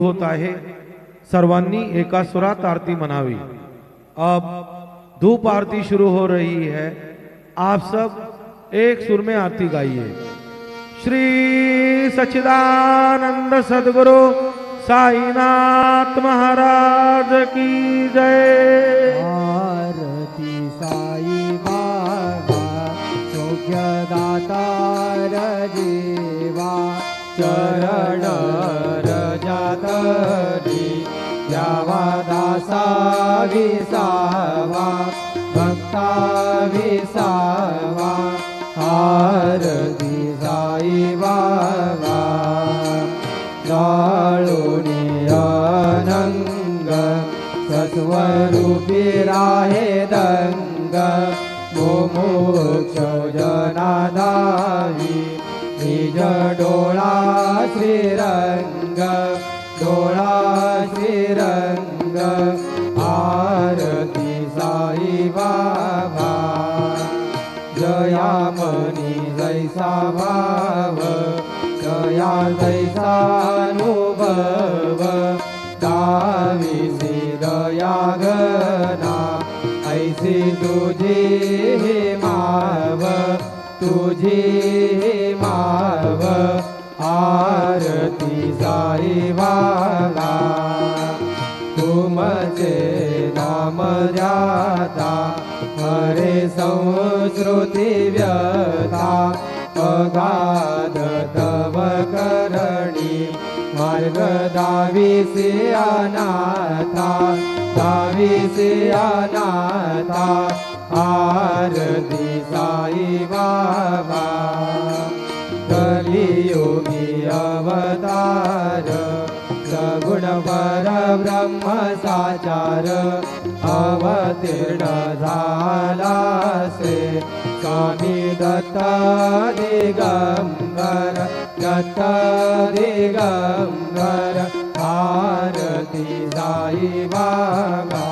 होता है। सर्वांनी एका सुरात आरती मनावी। अब धूप आरती शुरू हो रही है। आप सब एक सुर में आरती गाइए। श्री सच्चिदानंद सद्गुरु साईनाथ महाराज की जय। आरती साई बाबा सौख्यदाता जीवा चरण रजातरी द्यावा दासा विसावा भक्ता विसावा। आरती साई बाबा जाळूनी अनंग सत्वरूपी राहे दंग मुमुक्ष जनादावी निज डोळा श्रीरंग डोळा श्रीरंग। आरती साई बाबा जयामणी जैसा भाव जया जैसा अनुभव दाविसी दया गना ऐसी तुझी माव तुझी माव। आरती साई बाबा तुमचे नाम जाता हरे संस्कृती व्यथा अगाध तव करणी मार्ग दाविसी अनाथा दाविसी अनाथा। आरती साई बाबा कलियुगी अवतार सगुण परब्रह्म साचार अवतीर्ण झाला से स्वामी दत्त दिगंबर दत्त दिगंबर। आरती साई बाबा